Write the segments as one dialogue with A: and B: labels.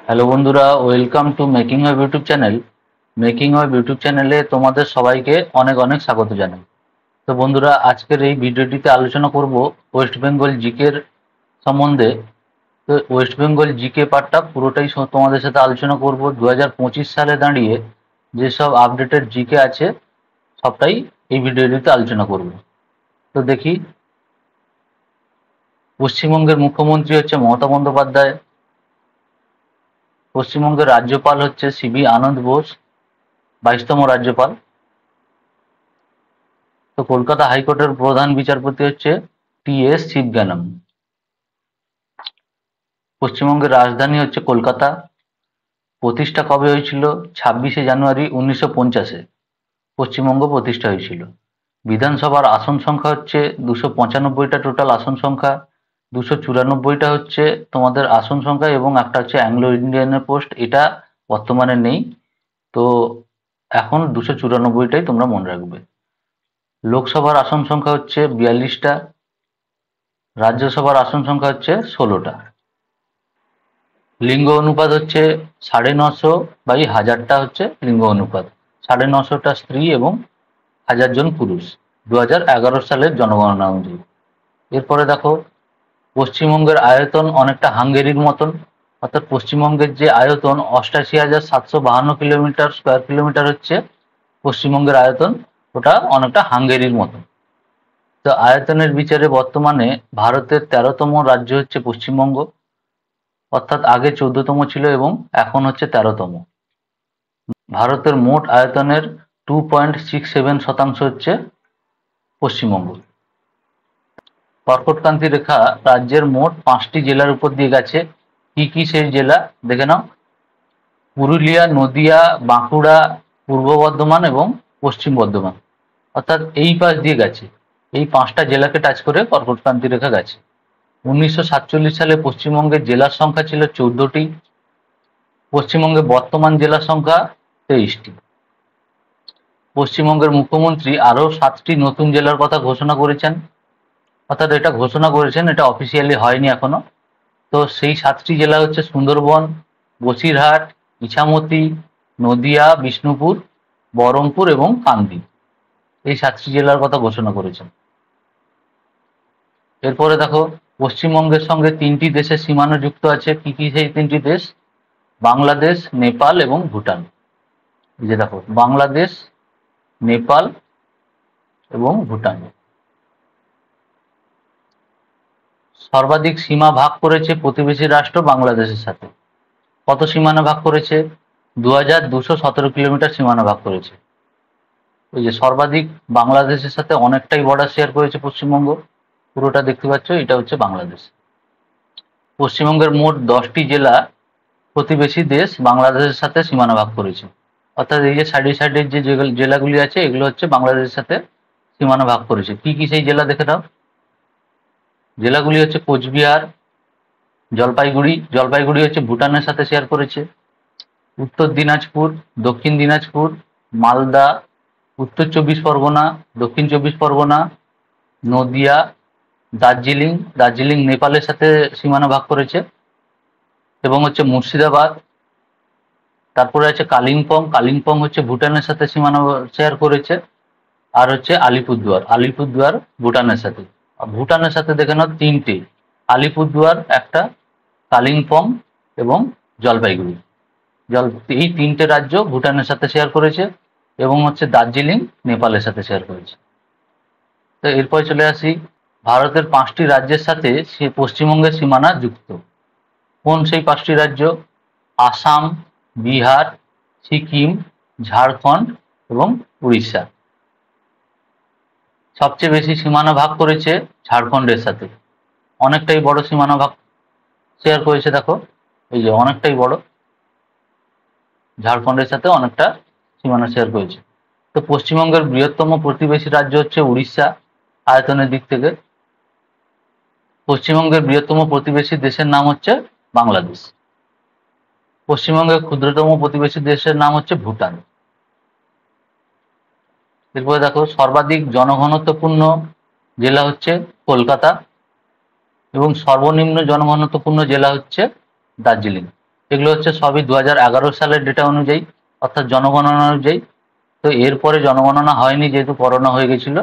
A: Hello বন্ধুরা, welcome to making web YouTube channel. Making web YouTube চ্যানেলে তোমাদের সবাইকে অনেক অনেক স্বাগত জানাই। তো বন্ধুরা, আজকের এই ভিডিওটিতে আলোচনা করব ওয়েস্ট বেঙ্গল জিকের সম্বন্ধে। তো ওয়েস্ট বেঙ্গল জিকে পার্টটা পুরোটাই তোমাদের সাথে আলোচনা করব। 2025 সালে দাঁড়িয়ে যেসব আপডেটেড জিকে আছে সবটাই এই ভিডিওটিতে আলোচনা করব। তো দেখি, পশ্চিমবঙ্গের মুখ্যমন্ত্রী হচ্ছে মমতা বন্দ্যোপাধ্যায়। পশ্চিমবঙ্গের রাজ্যপাল হচ্ছে সিবি আনন্দ বোস, 22তম রাজ্যপাল। তো কলকাতা হাইকোর্টের প্রধান বিচারপতি হচ্ছে টি.এস. শিবজ্ঞানম। পশ্চিমবঙ্গের রাজধানী হচ্ছে কলকাতা। প্রতিষ্ঠা কবে হয়েছিল? 26শে জানুয়ারি 1950-এ পশ্চিমবঙ্গ প্রতিষ্ঠা হয়েছিল। বিধানসভার আসন সংখ্যা হচ্ছে 295টা, টোটাল আসন সংখ্যা। 294টা হচ্ছে তোমাদের আসন সংখ্যা, এবং একটা হচ্ছে অ্যাংলো ইন্ডিয়ানের পোস্ট, এটা বর্তমানে নেই। তো এখন 294টাই তোমরা মনে রাখবে। লোকসভার আসন সংখ্যা হচ্ছে 42টা, রাজ্যসভার আসন সংখ্যা হচ্ছে 16টা। লিঙ্গ অনুপাত হচ্ছে 950/1000টা হচ্ছে লিঙ্গ অনুপাত। 950টা স্ত্রী এবং 1000 জন পুরুষ, 2011 সালের জনগণনা অনুযায়ী। এরপরে দেখো, পশ্চিমবঙ্গের আয়তন অনেকটা হাঙ্গেরির মতন। অর্থাৎ পশ্চিমবঙ্গের যে আয়তন 88,752 স্কোয়ার কিলোমিটার হচ্ছে পশ্চিমবঙ্গের আয়তন, ওটা অনেকটা হাঙ্গেরির মতন। তো আয়তনের বিচারে বর্তমানে ভারতের 13তম রাজ্য হচ্ছে পশ্চিমবঙ্গ। অর্থাৎ আগে 14তম ছিল এবং এখন হচ্ছে 13তম। ভারতের মোট আয়তনের 2.67% হচ্ছে পশ্চিমবঙ্গ। কর্কটক্রান্তি রেখা রাজ্যের মোট 5টি জেলার উপর দিয়ে গেছে। কি কি সেই জেলা দেখে নাও। পুরুলিয়া, নদিয়া, বাঁকুড়া, পূর্ব বর্ধমান এবং পশ্চিম বর্ধমান। অর্থাৎ এই পাশ দিয়ে গেছে। এই 5টা জেলাকে টাচ করে কর্কটক্রান্তি রেখা গেছে। 1947 সালে পশ্চিমবঙ্গের জেলার সংখ্যা ছিল 14টি। পশ্চিমবঙ্গের বর্তমান জেলার সংখ্যা 23টি। পশ্চিমবঙ্গের মুখ্যমন্ত্রী আরও 7টি নতুন জেলার কথা ঘোষণা করেছেন। অর্থাৎ এটা ঘোষণা করেছেন, এটা অফিসিয়ালি হয়নি এখনো। তো সেই 7টি জেলা হচ্ছে সুন্দরবন, বসিরহাট, ইছামতি, নদিয়া, বিষ্ণুপুর, বহরমপুর এবং কান্দি। এই 7টি জেলার কথা ঘোষণা করেছেন। এরপরে দেখো, পশ্চিমবঙ্গের সঙ্গে 3টি দেশের সীমানা যুক্ত আছে। কি কি সেই 3টি দেশ? বাংলাদেশ, নেপাল এবং ভুটান। এই যে দেখো, বাংলাদেশ, নেপাল এবং ভুটান। সর্বাধিক সীমা ভাগ করেছে প্রতিবেশী রাষ্ট্র বাংলাদেশের সাথে। কত সীমানা ভাগ করেছে? 2217 কিলোমিটার সীমানা ভাগ করেছে। ওই যে সর্বাধিক বাংলাদেশের সাথে অনেকটাই বর্ডার শেয়ার করেছে পশ্চিমবঙ্গ। পুরোটা দেখতে পাচ্ছ, এটা হচ্ছে বাংলাদেশ। পশ্চিমবঙ্গের মোট 10টি জেলা প্রতিবেশী দেশ বাংলাদেশের সাথে সীমানা ভাগ করেছে। অর্থাৎ এই যে সাইডে সাইডের যে জেলাগুলি আছে, এগুলো হচ্ছে বাংলাদেশের সাথে সীমানা ভাগ করেছে। কি কি সেই জেলা দেখে নাও। জেলাগুলি হচ্ছে কোচবিহার, জলপাইগুড়ি। জলপাইগুড়ি হচ্ছে ভুটানের সাথে শেয়ার করেছে। উত্তর দিনাজপুর, দক্ষিণ দিনাজপুর, মালদা, উত্তর 24 পরগনা, দক্ষিণ 24 পরগনা, নদিয়া, দার্জিলিং। দার্জিলিং নেপালের সাথে সীমানা ভাগ করেছে। এবং হচ্ছে মুর্শিদাবাদ। তারপরে আছে কালিম্পং। কালিম্পং হচ্ছে ভুটানের সাথে সীমানা শেয়ার করেছে। আর হচ্ছে আলিপুরদুয়ার। আলিপুরদুয়ার ভুটানের সাথে। ভুটানের সাথে দেখে নাও 3টে, আলিপুরদুয়ার একটা, কালিম্পং এবং জলপাইগুড়ি। এই 3টে রাজ্য ভুটানের সাথে শেয়ার করেছে, এবং হচ্ছে দার্জিলিং নেপালের সাথে শেয়ার করেছে। তো এরপর চলে আসি, ভারতের 5টি রাজ্যের সাথে পশ্চিমবঙ্গের সীমানা যুক্ত। কোন সেই 5টি রাজ্য? আসাম, বিহার, সিকিম, ঝাড়খণ্ড এবং উড়িষ্যা। সবচেয়ে বেশি সীমানা ভাগ করেছে ঝাড়খণ্ডের সাথে। অনেকটাই বড় সীমানা ভাগ শেয়ার করেছে। দেখো, এই যে অনেকটাই বড়, ঝাড়খণ্ডের সাথে অনেকটা সীমানা শেয়ার করেছে। তো পশ্চিমবঙ্গের বৃহত্তম প্রতিবেশী রাজ্য হচ্ছে উড়িষ্যা আয়তনের দিক থেকে। পশ্চিমবঙ্গের বৃহত্তম প্রতিবেশী দেশের নাম হচ্ছে বাংলাদেশ। পশ্চিমবঙ্গের ক্ষুদ্রতম প্রতিবেশী দেশের নাম হচ্ছে ভুটান। এরপরে দেখো, সর্বাধিক জনঘনত্বপূর্ণ জেলা হচ্ছে কলকাতা এবং সর্বনিম্ন জনঘনত্বপূর্ণ জেলা হচ্ছে দার্জিলিং। এগুলো হচ্ছে সবই 2011 সালের ডেটা অনুযায়ী, অর্থাৎ জনগণনা অনুযায়ী। তো এরপরে জনগণনা হয়নি যেহেতু করোনা হয়ে গেছিল।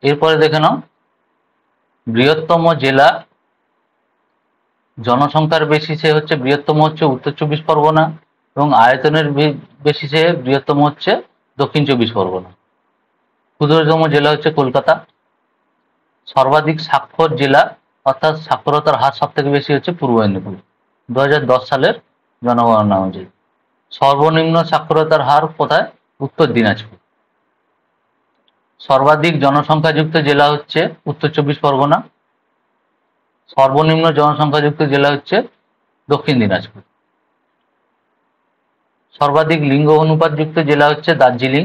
A: এরপরে দেখে নাও, বৃহত্তম জেলা জনসংখ্যার বেসিসে হচ্ছে বৃহত্তম হচ্ছে উত্তর চব্বিশ পরগনা, এবং আয়তনের বেসিসে বৃহত্তম হচ্ছে দক্ষিণ চব্বিশ পরগনা। ক্ষুদ্রতম জেলা হচ্ছে কলকাতা। সর্বাধিক সাক্ষর জেলা অর্থাৎ সাক্ষরতার হার সব থেকে বেশি হচ্ছে পূর্ব মেদিনীপুর 2010 সালের জনগণনা অনুযায়ী। সর্বনিম্ন সাক্ষরতার হার কোথায়? উত্তর দিনাজপুর। সর্বাধিক জনসংখ্যাযুক্ত জেলা হচ্ছে উত্তর চব্বিশ পরগনা। সর্বনিম্ন জনসংখ্যাযুক্ত জেলা হচ্ছে দক্ষিণ দিনাজপুর। সর্বাধিক লিঙ্গ অনুপাতযুক্ত জেলা হচ্ছে দার্জিলিং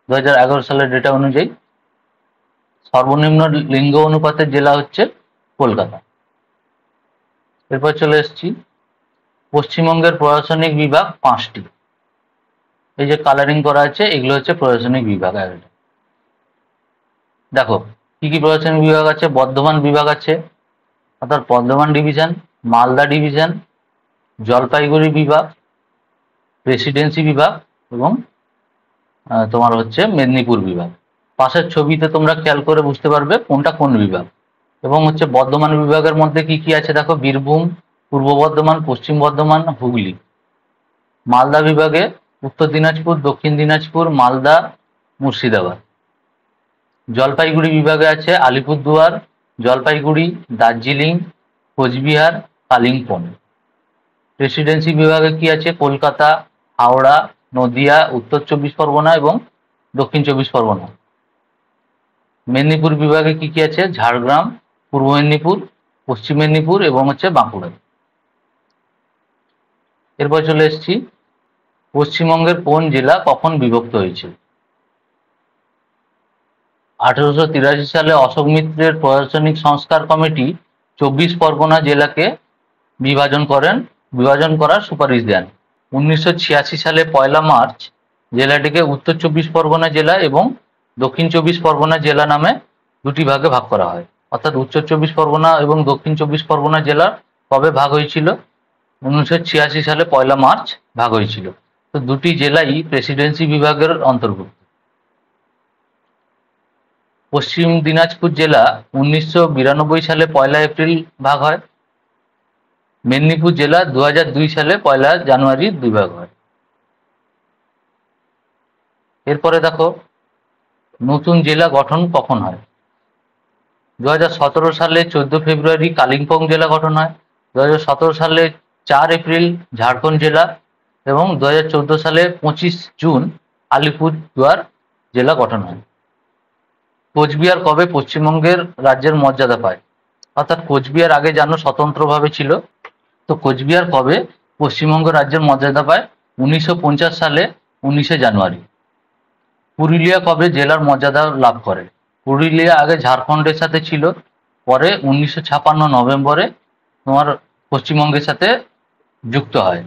A: 2011 সালের ডেটা অনুযায়ী। সর্বনিম্ন লিঙ্গ অনুপাতের জেলা হচ্ছে কলকাতা। এরপর চলে এসেছি, পশ্চিমবঙ্গের প্রশাসনিক বিভাগ 5টি। এই যে কালারিং করা আছে এগুলো হচ্ছে প্রশাসনিক বিভাগ। দেখো কি কি প্রশাসনিক বিভাগ আছে। বর্ধমান বিভাগ আছে, অর্থাৎ বর্ধমান ডিভিশন, মালদা ডিভিশন, জলপাইগুড়ি বিভাগ, প্রেসিডেন্সি বিভাগ, এবং তোমার হচ্ছে মেদিনীপুর বিভাগ। পাশের ছবিতে তোমরা খেয়াল করে বুঝতে পারবে কোনটা কোন বিভাগ। এবং হচ্ছে বর্ধমান বিভাগের মধ্যে কি কি আছে দেখো, বীরভূম, পূর্ব বর্ধমান, পশ্চিম বর্ধমান, হুগলি। মালদা বিভাগে উত্তর দিনাজপুর, দক্ষিণ দিনাজপুর, মালদা, মুর্শিদাবাদ। জলপাইগুড়ি বিভাগে আছে আলিপুরদুয়ার, জলপাইগুড়ি, দার্জিলিং, কোচবিহার, কালিম্পং। প্রেসিডেন্সি বিভাগে কি আছে? কলকাতা, হাওড়া, নদিয়া, উত্তর চব্বিশ পরগনা এবং দক্ষিণ চব্বিশ পরগনা। মেদিনীপুর বিভাগে কি কি আছে? ঝাড়গ্রাম, পূর্ব মেদিনীপুর, পশ্চিম মেদিনীপুর এবং হচ্ছে বাঁকুড়া। এরপর চলে এসেছি, পশ্চিমবঙ্গের কোন জেলা কখন বিভক্ত হয়েছে? 1883 সালে অশোক মিত্রের প্রশাসনিক সংস্কার কমিটি 24 পরগনা জেলাকে বিভাজন করার সুপারিশ দেন। 1986 সালে 1 মার্চ জেলাটিকে উত্তর চব্বিশ পরগনা জেলা এবং দক্ষিণ চব্বিশ পরগনা জেলা নামে দুটি ভাগে ভাগ করা হয়। অর্থাৎ উত্তর চব্বিশ পরগনা এবং দক্ষিণ চব্বিশ পরগনা জেলা কবে ভাগ হয়েছিল? 1986 সালে 1 মার্চ ভাগ হয়েছিল। তো দুটি জেলাই প্রেসিডেন্সি বিভাগের অন্তর্ভুক্ত। পশ্চিম দিনাজপুর জেলা 1992 সালে 1 এপ্রিল ভাগ হয়। মেদিনীপুর জেলা 2002 সালে 1 জানুয়ারি দুই ভাগ হয়। এরপরে দেখো, নতুন জেলা গঠন কখন হয়? 2017 সালে 14 ফেব্রুয়ারি কালিম্পং জেলা গঠন হয়। 2017 সালে 4 এপ্রিল ঝাড়খণ্ড জেলা, এবং 2014 সালে 25 জুন আলিপুরদুয়ার জেলা গঠন হয়। কোচবিহার কবে পশ্চিমবঙ্গের রাজ্যের মর্যাদা পায়? অর্থাৎ কোচবিহার আগে জানো স্বতন্ত্রভাবে ছিল, তো কোচবিহার কবে পশ্চিমবঙ্গ রাজ্যের মর্যাদা পায়? 1950 সালে 19 জানুয়ারি। পুরুলিয়া কবে জেলার মর্যাদা লাভ করে? পুরুলিয়া আগে ঝাড়খণ্ডের সাথে ছিল, পরে 1956 নভেম্বরে তোমার পশ্চিমবঙ্গের সাথে যুক্ত হয়।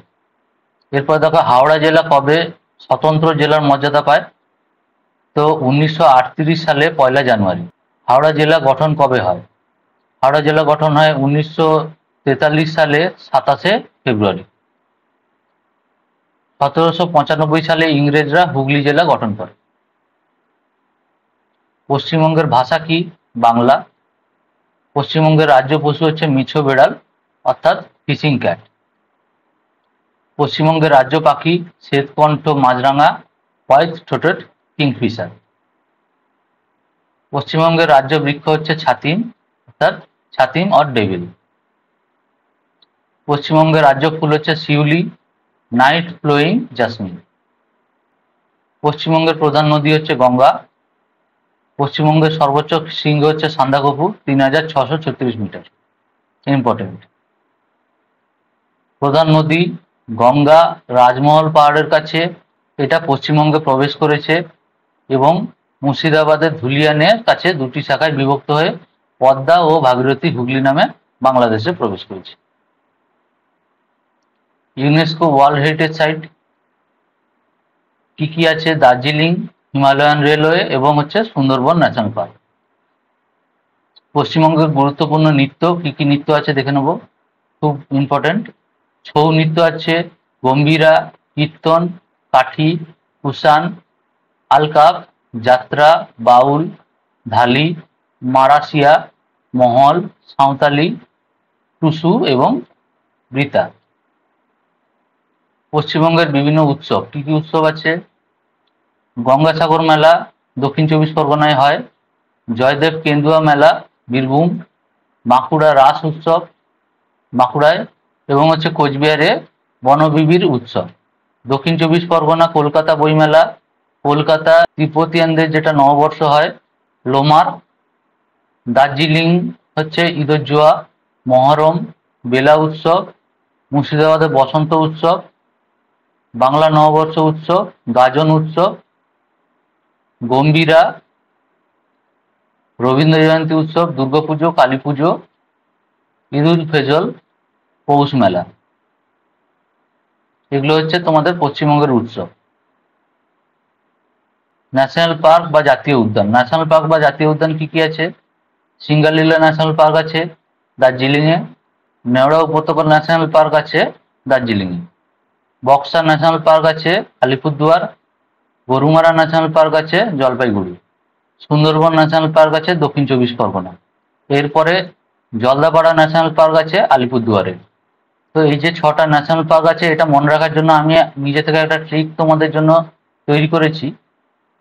A: এরপর দেখো, হাওড়া জেলা কবে স্বতন্ত্র জেলার মর্যাদা পায়? তো 1938 সালে 1 জানুয়ারি। হাওড়া জেলা গঠন কবে হয়? হাওড়া জেলা গঠন হয় 1943 সালে 27 ফেব্রুয়ারি। 1795 সালে ইংরেজরা হুগলি জেলা গঠন করে। পশ্চিমবঙ্গের ভাষা কি? বাংলা। পশ্চিমবঙ্গের রাজ্য পশু হচ্ছে মিছো বেড়াল, অর্থাৎ ফিশিং ক্যাট। পশ্চিমবঙ্গের রাজ্য পাখি শ্বেতকণ্ঠ মাছরাঙা, হোয়াইট থ্রোটেড কিংফিশার। পশ্চিমবঙ্গের রাজ্য বৃক্ষ হচ্ছে ছাতিম, অর্থাৎ ছাতিম অর ডেভিল। পশ্চিমবঙ্গের রাজ্য ফুল হচ্ছে শিউলি, নাইট ফ্লোয়িং জাসমিন। পশ্চিমবঙ্গের প্রধান নদী হচ্ছে গঙ্গা। পশ্চিমবঙ্গের সর্বোচ্চ শৃঙ্গ হচ্ছে সান্দাকফু, 3636 মিটার। ইম্পর্টেন্ট। প্রধান নদী গঙ্গা রাজমহল পাহাড়ের কাছে, এটা পশ্চিমবঙ্গে প্রবেশ করেছে এবং মুর্শিদাবাদের ধুলিয়ানের কাছে দুটি শাখায় বিভক্ত হয়ে পদ্মা ও ভাগীরথী হুগলি নামে বাংলাদেশে প্রবেশ করেছে। ইউনেস্কো ওয়ার্ল্ড হেরিটেজ সাইট কি কি আছে? দার্জিলিং, হিমালয়ান রেলওয়ে এবং হচ্ছে সুন্দরবন ন্যাশনাল পার্ক। পশ্চিমবঙ্গের গুরুত্বপূর্ণ নৃত্য কি কি নৃত্য আছে দেখে নেব, খুব ইম্পর্টেন্ট। ছৌ নৃত্য আছে, গম্ভীরা, কীর্তন, কাঠি, কুষাণ, আলকাপ, যাত্রা, বাউল, ধালি, মারাসিয়া, মহল, সাঁওতালি, টুসু এবং বৃতা। পশ্চিমবঙ্গের বিভিন্ন উৎসব, কি কি উৎসব আছে? গঙ্গাসাগর মেলা দক্ষিণ চব্বিশ পরগনায় হয়, জয়দেব কেন্দুয়া মেলা বীরভূম, বাঁকুড়া রাস উৎসব বাঁকুড়ায়, এবং হচ্ছে কোচবিহারে বনবিবির উৎসব। দক্ষিণ চব্বিশ পরগনা কলকাতা বইমেলা, কলকাতা তিব্বতিয়ানদের যেটা নববর্ষ হয় লোমার, দার্জিলিং হচ্ছে ঈদুজ্জোয়া, মহরম, বেলা উৎসব, মুর্শিদাবাদে বসন্ত উৎসব, বাংলা নববর্ষ উৎসব, গাজন উৎসব, গম্ভীরা, রবীন্দ্র জয়ন্তী উৎসব, দুর্গাপুজো, কালী পুজো, ঈদ উল ফেজল, পৌষ মেলা। এগুলো হচ্ছে তোমাদের পশ্চিমবঙ্গের উৎসব। ন্যাশনাল পার্ক বা জাতীয় উদ্যান, ন্যাশনাল পার্ক বা জাতীয় উদ্যান কি কি আছে? সিঙ্গালীলা ন্যাশনাল পার্ক আছে দার্জিলিংয়ে, নেওড়া উপত্যকা ন্যাশনাল পার্ক আছে দার্জিলিংয়ে, বক্সা ন্যাশনাল পার্ক আছে আলিপুরদুয়ার, গরুমারা ন্যাশনাল পার্ক আছে জলপাইগুড়ি, সুন্দরবন ন্যাশনাল পার্ক আছে দক্ষিণ চব্বিশ পরগনা, এরপরে জলদাপাড়া ন্যাশনাল পার্ক আছে আলিপুরদুয়ারে। তো এই যে 6টা ন্যাশনাল পার্ক আছে, এটা মনে রাখার জন্য আমি নিজে থেকে একটা ট্রিক তোমাদের জন্য তৈরি করেছি।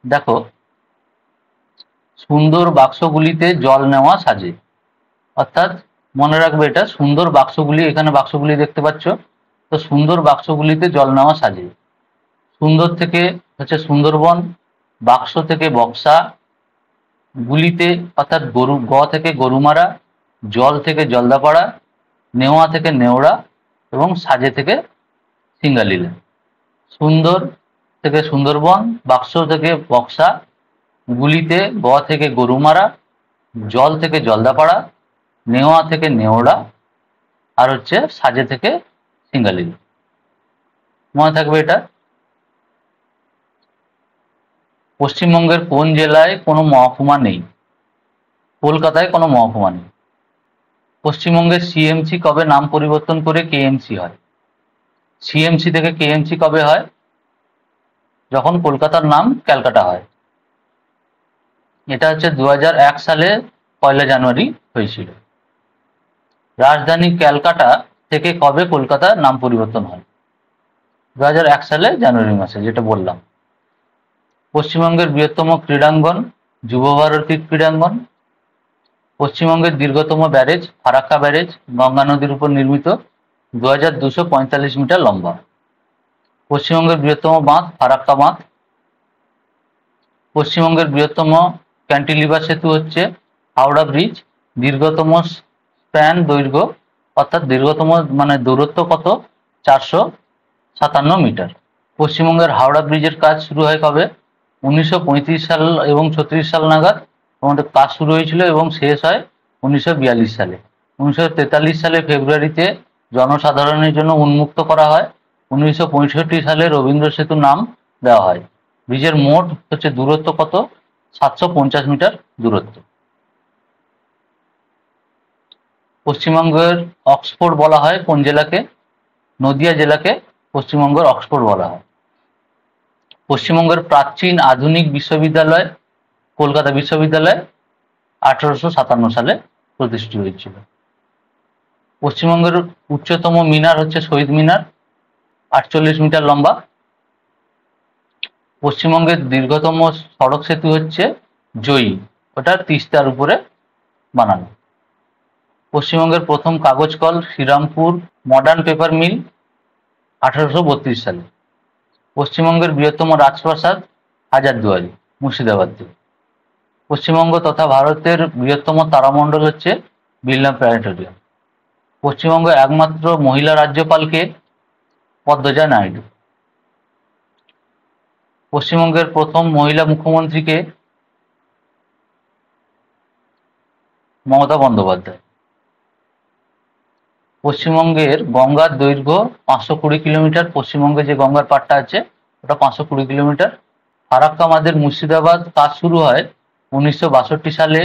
A: দেখো, সুন্দর বাক্সগুলিতে জল নেওয়া সাজে, অর্থাৎ মনে রাখবে এটা, সুন্দর বাক্সগুলি, এখানে বাক্সগুলি দেখতে পাচ্ছ, তো সুন্দর বাক্সগুলিতে জল নেওয়া সাজে। সুন্দর থেকে হচ্ছে সুন্দরবন, বাক্স থেকে বক্সা, গুলিতে অর্থাৎ গ থেকে গরুমারা, জল থেকে জলদাপাড়া, নেওয়া থেকে নেওড়া এবং সাজে থেকে সিঙ্গালীলা। সুন্দর থেকে সুন্দরবন, বাক্স থেকে বক্সা, গুলিতে গ থেকে গরুমারা, জল থেকে জলদাপাড়া, নেওয়া থেকে নেওড়া, আর হচ্ছে সাজে থেকে সিঙ্গালীলা। মনে থাকবে এটা। পশ্চিমবঙ্গের কোন জেলায় কোনো মহকুমা নেই? কলকাতায় কোনো মহকুমা নেই। পশ্চিমবঙ্গের সিএমসি কবে নাম পরিবর্তন করে কেএমসি হয়? সিএমসি থেকে কেএমসি কবে হয়? যখন কলকাতার নাম ক্যালকাটা হয়। এটা হচ্ছে 2001 সালে 1 জানুয়ারি হয়েছিল। রাজধানী ক্যালকাটা থেকে কবে কলকাতার নাম পরিবর্তন হয়? 2001 সালে জানুয়ারি মাসে, যেটা বললাম। পশ্চিমবঙ্গের বৃহত্তম ক্রীড়াঙ্গন যুবভারতী ক্রীড়াঙ্গন। পশ্চিমবঙ্গের দীর্ঘতম ব্যারেজ ফারাক্কা ব্যারেজ, গঙ্গা নদীর উপর নির্মিত, 2245 মিটার লম্বা। পশ্চিমবঙ্গের বৃহত্তম বাঁধ ফারাক্কা বাঁধ। পশ্চিমবঙ্গের বৃহত্তম ক্যান্টিলিভার সেতু হচ্ছে হাওড়া ব্রিজ, দীর্ঘতম স্প্যান দৈর্ঘ্য, অর্থাৎ দীর্ঘতম মানে দূরত্ব কত? 457 মিটার। পশ্চিমবঙ্গের হাওড়া ব্রিজের কাজ শুরু হয় কবে? 1935 সাল এবং 36 সাল নাগাদ আমাদের কাজ শুরু হয়েছিল এবং শেষ হয় 1942 সালে। 1943 সালে ফেব্রুয়ারিতে জনসাধারণের জন্য উন্মুক্ত করা হয়। 1965 সালে রবীন্দ্র সেতু নাম দেওয়া হয়। ব্রিজের মোট হচ্ছে দূরত্ব কত? 750 মিটার দূরত্ব। পশ্চিমবঙ্গের অক্সফোর্ড বলা হয় কোন জেলাকে? নদিয়া জেলাকে পশ্চিমবঙ্গের অক্সফোর্ড বলা হয়। পশ্চিমবঙ্গের প্রাচীন আধুনিক বিশ্ববিদ্যালয় কলকাতা বিশ্ববিদ্যালয় 1857 সালে প্রতিষ্ঠিত হয়েছিল। পশ্চিমবঙ্গের উচ্চতম মিনার হচ্ছে শহীদ মিনার, 48 মিটার লম্বা। পশ্চিমবঙ্গের দীর্ঘতম সড়ক সেতু হচ্ছে জয়ী, ওটা তিস্তার উপরে বানানো। পশ্চিমবঙ্গের প্রথম কাগজ কল শ্রীরামপুর মডার্ন পেপার মিল, 1832 সালে। পশ্চিমবঙ্গের বৃহত্তম রাজপ্রাসাদ হাজারদুয়ারি, মুর্শিদাবাদে। পশ্চিমবঙ্গ তথা ভারতের বৃহত্তম তারামণ্ডল হচ্ছে বিড়লা প্ল্যানেটোরিয়াম। পশ্চিমবঙ্গ একমাত্র মহিলা রাজ্যপালকে? পদ্মজা নাইডু। পশ্চিমবঙ্গের প্রথম মহিলা মুখ্যমন্ত্রীকে? মমতা বন্দ্যোপাধ্যায়। পশ্চিমবঙ্গের গঙ্গার দৈর্ঘ্য 520 কিলোমিটার। পশ্চিমবঙ্গে যে গঙ্গার পাড়টা আছে ওটা 520 কিলোমিটার। ফারাক্কা বাঁধের মুর্শিদাবাদ কাজ শুরু হয় 1962 সালে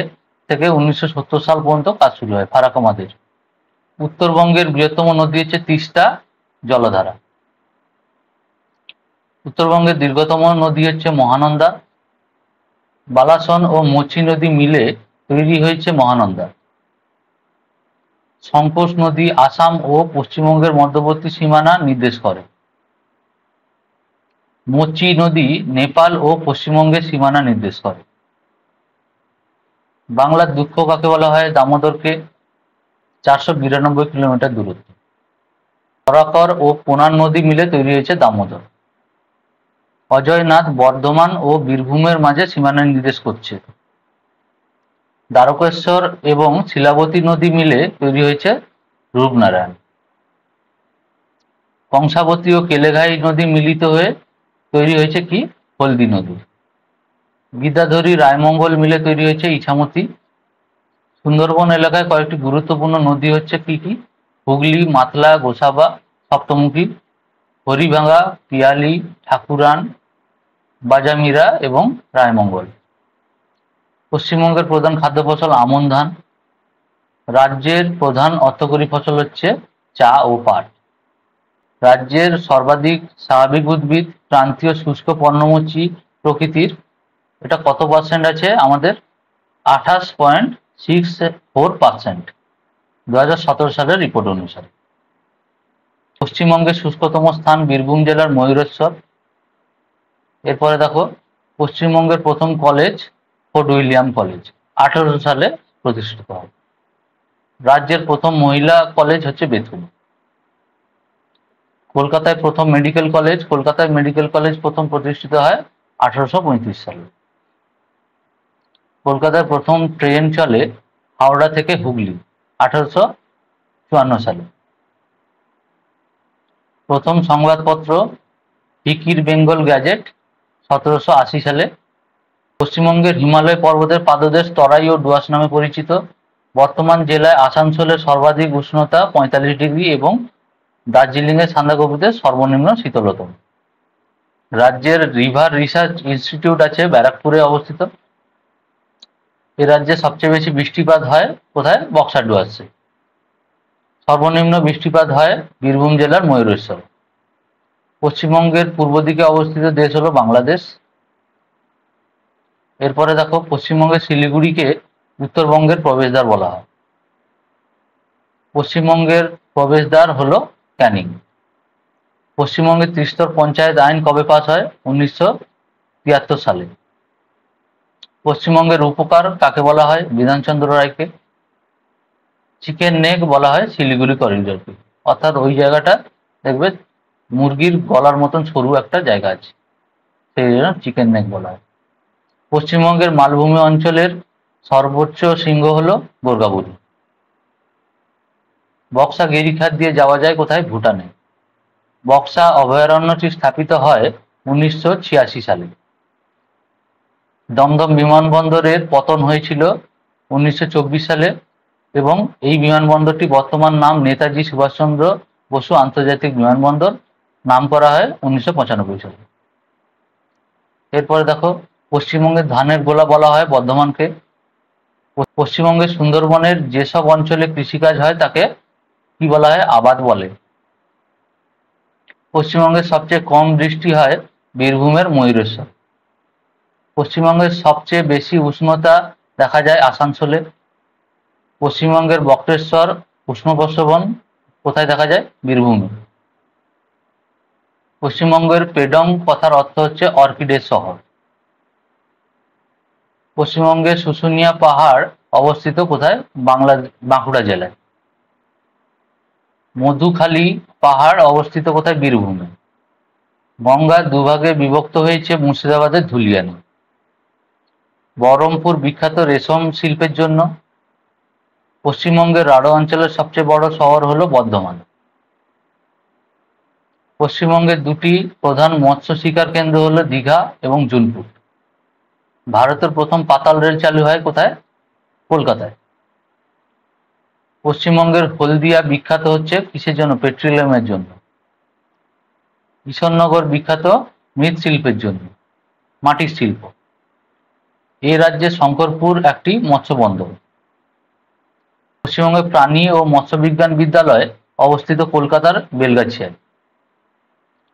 A: থেকে 1970 সাল পর্যন্ত কাজ শুরু হয় ফারাক্কা বাঁধের। উত্তরবঙ্গের বৃহত্তম নদী হচ্ছে তিস্তা, জলধারা। উত্তরবঙ্গের দীর্ঘতম নদী হচ্ছে মহানন্দা। বালাসন ও মোচি নদী মিলে তৈরি হয়েছে মহানন্দা। সংকোচ নদী আসাম ও পশ্চিমবঙ্গের মধ্যবর্তী সীমানা নির্দেশ করে। মোচি নদী নেপাল ও পশ্চিমবঙ্গের সীমানা নির্দেশ করে। বাংলার দুঃখ কাকে বলা হয়? দামোদরকে। 492 কিলোমিটার দূরত্ব। বরাকর ও কোনার নদী মিলে তৈরি হয়েছে দামোদর। অজয়নাথ বর্ধমান ও বীরভূমের মাঝে সীমানা নির্দেশ করছে। দ্বারকেশ্বর এবং শিলাবতী নদী মিলে তৈরি হয়েছে রূপনারায়ণ। কংসাবতী ও কেলেঘাই নদী মিলিত হয়ে তৈরি হয়েছে কি? হলদি নদী। বিদ্যাধরী রায়মঙ্গল মিলে তৈরি হয়েছে ইছামতি। সুন্দরবন এলাকায় কয়েকটি গুরুত্বপূর্ণ নদী হচ্ছে কি কি? হুগলি, মাতলা, গোসাবা, সপ্তমুখী, হরিভাঙা, পিয়ালি, ঠাকুরান, বাজামিরা এবং রায়মঙ্গল। পশ্চিমবঙ্গের প্রধান খাদ্য ফসল আমন ধান। রাজ্যের প্রধান অর্থকরী ফসল হচ্ছে চা ও পাট। রাজ্যের সর্বাধিক স্বাভাবিক উদ্ভিদ ক্রান্তীয় শুষ্ক পর্ণমোচী প্রকৃতির। এটা কত পার্সেন্ট আছে? আমাদের 28.64%, 2017 সালের রিপোর্ট অনুসারে। পশ্চিমবঙ্গের শুষ্কতম স্থান বীরভূম জেলার ময়ূরেশ্বর। এরপরে দেখো, পশ্চিমবঙ্গের প্রথম কলেজ ফোর্ট উইলিয়াম কলেজ 1800 সালে প্রতিষ্ঠিত হয়। রাজ্যের প্রথম মহিলা কলেজ হচ্ছে বেথুন। কলকাতায় প্রথম মেডিকেল কলেজ, কলকাতায় মেডিকেল কলেজ প্রথম প্রতিষ্ঠিত হয় 1835 সালে। কলকাতায় প্রথম ট্রেন চলে হাওড়া থেকে হুগলি 1854 সালে। প্রথম সংবাদপত্র ফিকির বেঙ্গল গ্যাজেট 1780 সালে। পশ্চিমবঙ্গের হিমালয় পর্বতের পাদদেশ তরাই ও ডুয়ার্স নামে পরিচিত। বর্তমান জেলায় আসানসোলের সর্বাধিক উষ্ণতা 45 ডিগ্রি এবং দার্জিলিংয়ের সান্দাকফুতে সর্বনিম্ন শীতলতম। রাজ্যের রিভার রিসার্চ ইনস্টিটিউট আছে ব্যারাকপুরে অবস্থিত। এ রাজ্যে সবচেয়ে বেশি বৃষ্টিপাত হয় কোথায়? বক্সার ডুয়ার্সে। সর্বনিম্ন বৃষ্টিপাত হয় বীরভূম জেলার ময়ূরেশ্বর। পশ্চিমবঙ্গের পূর্ব দিকে অবস্থিত দেশ হলো বাংলাদেশ। এরপরে দেখো, পশ্চিমবঙ্গের শিলিগুড়িকে উত্তরবঙ্গের প্রবেশদ্বার বলা হয়। পশ্চিমবঙ্গের প্রবেশদ্বার হলো ক্যানিং। পশ্চিমবঙ্গের ত্রিস্তর পঞ্চায়েত আইন কবে পাস হয়? 1973 সালে। পশ্চিমবঙ্গের রূপকার কাকে বলা হয়? বিধানচন্দ্র রায়কে। চিকেন নেক বলা হয় শিলিগুড়ি করিডোরকে, অর্থাৎ ওই জায়গাটা দেখবে মুরগির গলার মতন সরু একটা জায়গা আছে, সেই জন্য চিকেন নেক বলা হয়। পশ্চিমবঙ্গের মালভূমি অঞ্চলের সর্বোচ্চ শৃঙ্গ হলো গোর্গাবুরু। বক্সা গিরিখাত দিয়ে যাওয়া যায় কোথায়? ভুটানে। বক্সা অভয়ারণ্যটি স্থাপিত হয় 1986 সালে। দমদম বিমানবন্দরের পতন হয়েছিল 1924 সালে এবং এই বিমানবন্দরটি বর্তমান নাম নেতাজি সুভাষচন্দ্র বসু আন্তর্জাতিক বিমানবন্দর নাম করা হয় 1995 সালে। এরপরে দেখো, পশ্চিমবঙ্গের ধানের গোলা বলা হয় বর্ধমানকে। পশ্চিমবঙ্গের সুন্দরবনের যেসব অঞ্চলে কৃষিকাজ হয় তাকে কি বলা হয়? আবাদ বলে। পশ্চিমবঙ্গের সবচেয়ে কম বৃষ্টি হয় বীরভূমের ময়ূরেশ্বর। পশ্চিমবঙ্গের সবচেয়ে বেশি উষ্ণতা দেখা যায় আসানসোলে। পশ্চিমবঙ্গের বক্রেশ্বর উষ্ণপ্রসবন কোথায় দেখা যায়? বীরভূমে। পশ্চিমবঙ্গের পেডং কথার অর্থ হচ্ছে অর্কিডের শহর। পশ্চিমবঙ্গের শুশুনিয়া পাহাড় অবস্থিত কোথায়? বাঁকুড়া জেলায়। মধুখালী পাহাড় অবস্থিত কোথায়? বীরভূমে। গঙ্গা দুভাগে বিভক্ত হয়েছে মুর্শিদাবাদের ধুলিয়ানে। বহরমপুর বিখ্যাত রেশম শিল্পের জন্য। পশ্চিমবঙ্গের রাঢ় অঞ্চলের সবচেয়ে বড় শহর হলো বর্ধমান। পশ্চিমবঙ্গের দুটি প্রধান মৎস্য শিকার কেন্দ্র হলো দীঘা এবং জুনপুর। ভারতের প্রথম পাতাল রেল চালু হয় কোথায়? কলকাতায়। পশ্চিমবঙ্গের হলদিয়া বিখ্যাত হচ্ছে কিসের জন্য? পেট্রোলিয়ামের জন্য। কিশোরনগর বিখ্যাত মৃৎশিল্পের জন্য, মাটির শিল্প। এই রাজ্যে শঙ্করপুর একটি মৎস্য বন্দর। পশ্চিমবঙ্গের প্রাণী ও মৎস্য বিজ্ঞান বিদ্যালয় অবস্থিত কলকাতার বেলগাছিয়ায়।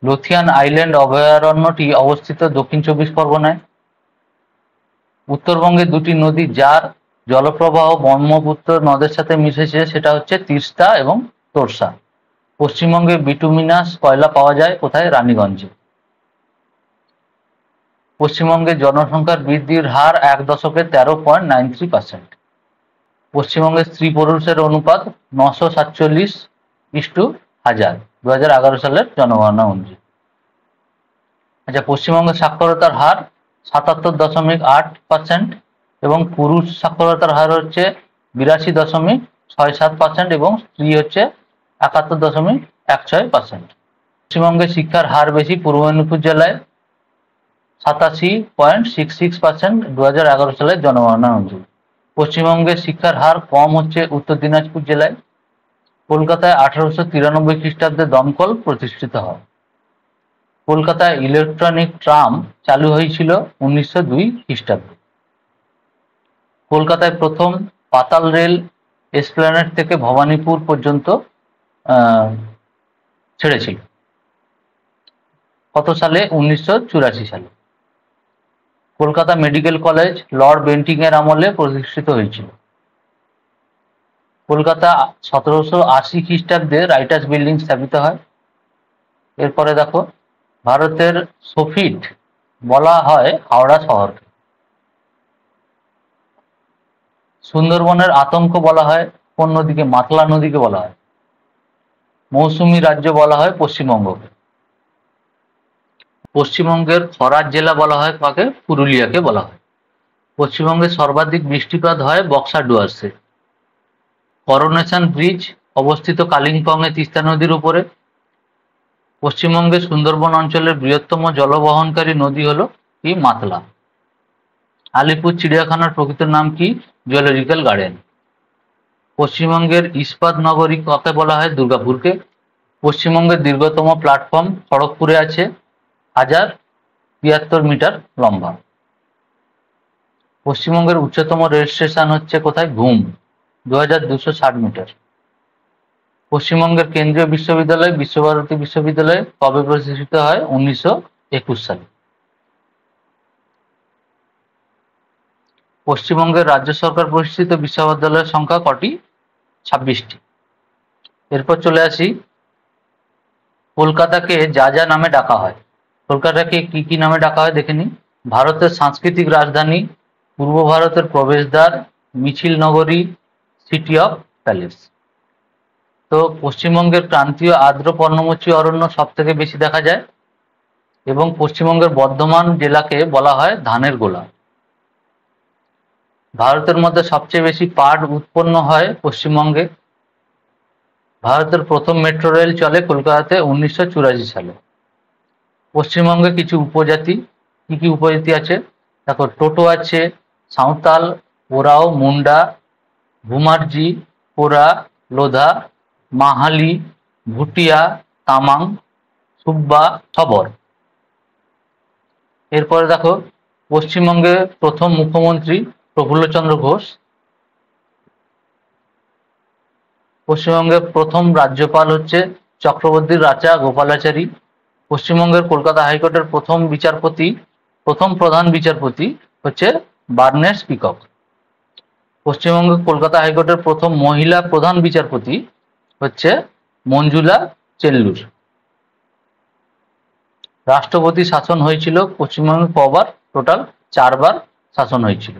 A: লোথিয়ান আইল্যান্ড অভয়ারণ্যটি অবস্থিত দক্ষিণ 24 পরগনায়। উত্তরবঙ্গে দুটি নদী যার জলপ্রবাহ ব্রহ্মপুত্র নদের সাথে মিশেছে সেটা হচ্ছে তিস্তা এবং তোর্সা। পশ্চিমবঙ্গে বিটুমিনাস কয়লা পাওয়া যায় কোথায়? রানীগঞ্জে। পশ্চিমবঙ্গে জনসংখ্যার বৃদ্ধির হার 1 দশকে 13.93%। পশ্চিমবঙ্গের স্ত্রী পুরুষের অনুপাত 947:1000 2011 সালের জনগণনা অনুযায়ী। আচ্ছা, পশ্চিমবঙ্গের সাক্ষরতার হার 77.8% এবং পুরুষ সাক্ষরতার হার হচ্ছে 82.67% এবং স্ত্রী হচ্ছে 71.16%। পশ্চিমবঙ্গে শিক্ষার হার বেশি পূর্ব মেদিনীপুর জেলায় 87.66% 2011 সালের জনগণনা অনুযায়ী। পশ্চিমবঙ্গের শিক্ষার হার কম হচ্ছে উত্তর দিনাজপুর জেলায়। কলকাতায় 1893 খ্রিস্টাব্দে দমকল প্রতিষ্ঠিত হয়। কলকাতায় ইলেকট্রনিক ট্রাম চালু হয়েছিল 1902 খ্রিস্টাব্দে। কলকাতায় প্রথম পাতাল রেল এসপ্ল্যানেড থেকে ভবানীপুর পর্যন্ত ছেড়েছিল কত সালে? 1984 সালে। Kolkata medical college Lord Bentinck এর আমলে প্রতিষ্ঠিত হয়েছিল। কলকাতা 1780 খ্রিস্টাব্দে রাইটার্স বিল্ডিং স্থাপিত হয়। এরপরে দেখো, ভারতের সোফিট বলা হয় হাওড়া শহরকে। সুন্দরবনের আতঙ্ক বলা হয় কোন নদীকে? মাতলা নদীকে বলা হয়। মৌসুমী রাজ্য বলা হয় পশ্চিমবঙ্গকে। পশ্চিমবঙ্গের খরার জেলা বলা হয় কাকে? পুরুলিয়াকে বলা হয়। পশ্চিমবঙ্গে সর্বাধিক বৃষ্টিপাত হয় বক্সা ডুয়ার্সে। করোনেশন ব্রিজ অবস্থিত কালিম্পংয়ে তিস্তা নদীর উপরে। পশ্চিমবঙ্গের সুন্দরবন অঞ্চলের বৃহত্তম জলবহনকারী নদী হলো কি? মাতলা। আলিপুর চিড়িয়াখানার প্রকৃত নাম কি? Zoological garden. পশ্চিমবঙ্গের ইস্পাত নগরী কাকে বলা হয়? দুর্গাপুরকে। পশ্চিমবঙ্গের দীর্ঘতম প্ল্যাটফর্ম খড়গপুরে আছে, 1073 মিটার লম্বা। পশ্চিমবঙ্গের উচ্চতম রেল স্টেশন হচ্ছে কোথায়? ঘুম, 2260 মিটার। পশ্চিমবঙ্গের কেন্দ্রীয় বিশ্ববিদ্যালয় বিশ্বভারতী বিশ্ববিদ্যালয় কবে প্রতিষ্ঠিত হয়? 1921 সালে। পশ্চিমবঙ্গের রাজ্য সরকার প্রতিষ্ঠিত বিশ্ববিদ্যালয়ের সংখ্যা কটি? 26টি। এরপর চলে আসি, কলকাতাকে যা যা নামে ডাকা হয়। কলকাতাকে কি কি নামে ডাকা হয় দেখে নিই। ভারতের সাংস্কৃতিক রাজধানী, পূর্ব ভারতের প্রবেশদ্বার, মিছিল নগরী, সিটি অফ প্যালেস। তো পশ্চিমবঙ্গের ক্রান্তীয় আর্দ্র পর্ণমোচী অরণ্য সব থেকে বেশি দেখা যায় এবং পশ্চিমবঙ্গের বর্ধমান জেলাকে বলা হয় ধানের গোলা। ভারতের মধ্যে সবচেয়ে বেশি পাট উৎপন্ন হয় পশ্চিমবঙ্গে। ভারতের প্রথম মেট্রো রেল চলে কলকাতাতে 1984 সালে। পশ্চিমবঙ্গে কিছু উপজাতি, কি কি উপজাতি আছে দেখো, টোটো আছে, সাঁওতাল, ওরাও, মুন্ডা, ভুমার্জি, কোরা, লোধা, মাহালি, ভুটিয়া, তামাং, সুব্বা, সবর। এরপরে দেখো, পশ্চিমবঙ্গে প্রথম মুখ্যমন্ত্রী প্রফুল্লচন্দ্র ঘোষ। পশ্চিমবঙ্গের প্রথম রাজ্যপাল হচ্ছে চক্রবর্তীর রাজা গোপালাচারী। পশ্চিমবঙ্গের কলকাতা হাইকোর্টের প্রথম প্রধান বিচারপতি হচ্ছে বার্নেস পিকক। পশ্চিমবঙ্গের কলকাতা হাইকোর্টের প্রথম মহিলা প্রধান বিচারপতি হচ্ছে মঞ্জুলা চেল্লুর। রাষ্ট্রপতি শাসন হয়েছিল পশ্চিমবঙ্গে কবার? টোটাল 4 বার শাসন হয়েছিল।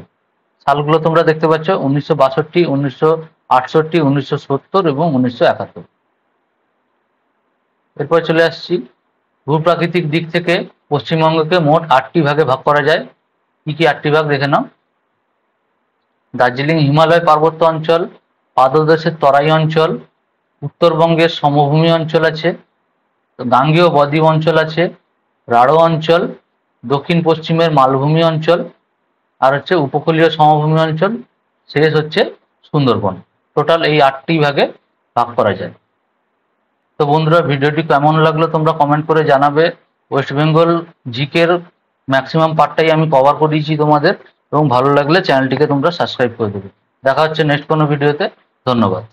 A: সালগুলো তোমরা দেখতে পাচ্ছ, 1962, 1968, 1970 এবং 1971। এরপর চলে আসছি, ভূপ্রাকৃতিক দিক থেকে পশ্চিমবঙ্গকে মোট 8টি ভাগে ভাগ করা যায়। কি কি 8টি ভাগ দেখে নাও। দার্জিলিং হিমালয় পার্বত্য অঞ্চল, পাদদেশের তরাই অঞ্চল, উত্তরবঙ্গের সমভূমি অঞ্চল আছে, গাঙ্গেয় বদ্বীপ অঞ্চল আছে, রাঢ় অঞ্চল, দক্ষিণ পশ্চিমের মালভূমি অঞ্চল, আর হচ্ছে উপকূলীয় সমভূমি অঞ্চল, শেষ হচ্ছে সুন্দরবন। টোটাল এই 8টি ভাগে ভাগ করা যায়। তো বন্ধুরা, ভিডিওটি কেমন লাগলো তোমরা কমেন্ট করে জানাবে। ওয়েস্ট বেঙ্গল জিকের ম্যাক্সিমাম পার্টটাই আমি কভার করে দিয়েছি তোমাদের, এবং ভালো লাগলে চ্যানেলটিকে তোমরা সাবস্ক্রাইব করে দেবে। দেখা হচ্ছে নেক্সট কোনো ভিডিওতে। ধন্যবাদ।